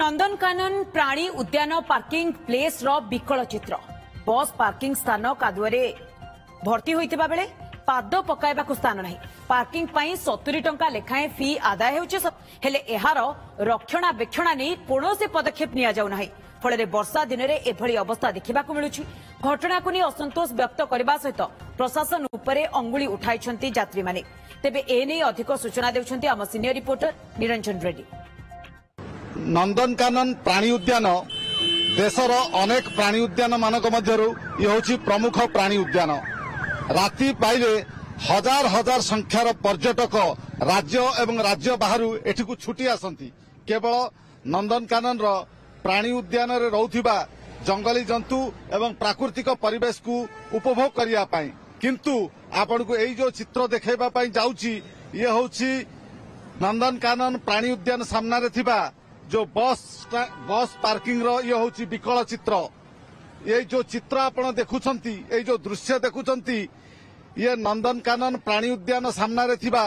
नंदनकानन प्राणी उद्यान parking place रो विकल चित्र बस पार्किंग स्थान कादुआरे भर्ती होइतिबा बेले पाद पकाइबाकू स्थान नाही। पार्किंग पई 70 टंका लेखाएं फी आदाय हेउचे हेले एहार रक्षणाबेक्षणा नै कोनोसी पदक्षेप निया जाउ नाही। फଳରେ वर्षा दिन में एभली अवस्था देखा मिलूँ। घटना को नहीं असंतोष व्यक्त करने सहित प्रशासन उपरे अंगुली उठाई यात्री माने। तेबे एने अधिक सूचना देउछंती आम सीनियर रिपोर्टर निरंजन रेड्डी। नंदनकानन प्राणी उद्यान देशर अनेक प्राणी उद्यान मानक मध्यरु ये होछि प्रमुख प्राणी उद्यान। राति पाइले हजार हजार संख्यार पर्यटक राज्य एवं राज्य बाहरु एठिकु छुटी आसंती केवल नंदनकानन रो प्राणी उद्यान रे रहुथिबा जंगली जंतु एवं प्राकृतिक परिवेश को उपभोग करिया पाई। किंतु आपण को एई जो चित्र देखेबा पाई जाउची ये होछि नंदनकानन प्राणी उद्यान सामना रे थिबा जो बस पार्किंग रो ये होछि विकल चित्र। ये जो चित्र आपण देखुछंती ये जो दृश्य देखुछंती ये नंदनकानन प्राणी उद्यान सामना रे थिबा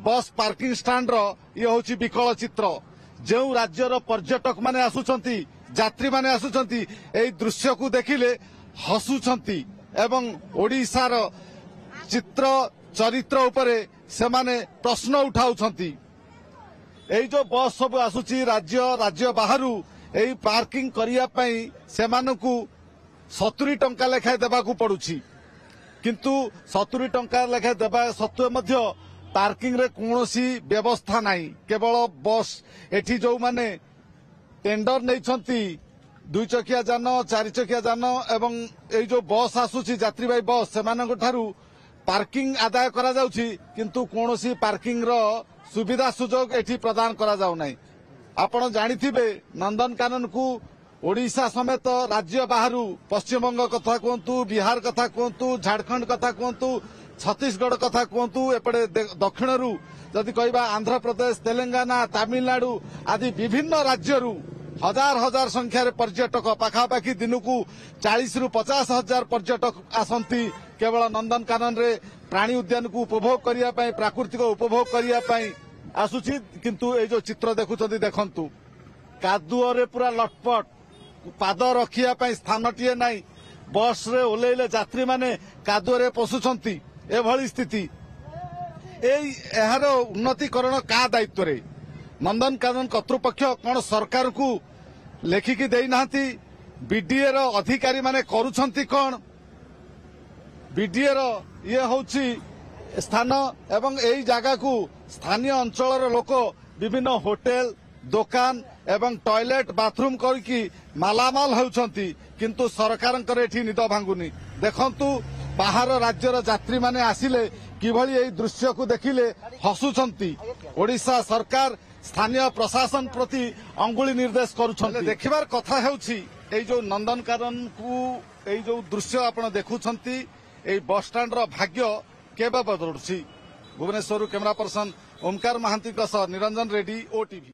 बस पार्किंग स्टैंड रो ये होछि विकल चित्र। जो राज्यर पर्यटक माने आसुछंती यात्री माने आसुछंती एई दृश्य को देखिले हसुछंती एवं ओडिसार चित्र चरित्र उपरे से माने प्रश्न उठाउछंती। एई जो बस सब आसुची राज्य बाहरु एई पार्किंग करिया पई से मानकु 70 टंका लेखाय देबाकू पडुची। किंतु 70 टंका लेखाय देबा सत्वे मध्य पार्किंग रे कोनोसी व्यवस्था नहीं। केवल बस एठी जो माने टेंडर नैछंती 2 चकिया जान 4 चकिया जान एवं एई जो बस आसुची यात्रीबाही बस सेमानक ठारू पार्किंग आदाय करा जाउची किंतु कोनोसी पार्किंग रो सुविधा सुजोग एठी प्रदान करा जाउ नै। आपण जानिथिबे नंदनकानन को ओडिशा समेत राज्य बाहरु पश्चिमबंग कथा कहतु बिहार कथा कहतु झारखंड कथा कहतु छत्तीसगढ़ कथा कहतु एपटे दक्षिणरू जदि कहबा आंध्र प्रदेश तेलंगाना तमिलनाडु आदि विभिन्न राज्यरू हजार हजार संख्यार पर्यटक पाखापाखि दिन को 40 रु 50 हजार पर्यटक आसंती केवल नंदनकानन रे प्राणी उद्यान को उपभोग करिया पई प्राकृतिक उपभोग करिया पई आसुची। किंतु ए जो चित्र देखुछंती देखंतु कादुओ रे पूरा लटपट पाद रखिया पई स्थानटिए नाही। बस रे ओलेले यात्री माने कादुओ रे पसुछंती एभली स्थिति। एहार उन्नतीकरण का दायित्व रे नंदनकानन कर्तृपक्ष कौन सरकार को लेखिकी देई नाहंती। बीडीए रो अधिकारी माने करूछंती कौन बीडीए रो ये होछि स्थान एवं एई जागा को स्थानीय अंचल लोक विभिन्न होटेल दुकान एवं टॉयलेट बाथरूम करके मालामाल होउछंती किंतु सरकारंकर एठी निद भांगुनी। देखंतु बाहर राज्यर यात्री माने आसिले किभली एई दृश्य को देखिले हसुछंती। ओडिशा सरकार स्थानीय प्रशासन प्रति अंगुली निर्देश करूछंती। देखिबार कथा हेउछि एई जो नंदनकानन को एई जो दृश्य आपण देखुछंती एई बस स्टैंड रो भाग्य केबे बदलुछि। Bhubaneswar camera person Omkar Mohanty Niranjan Reddy OTV.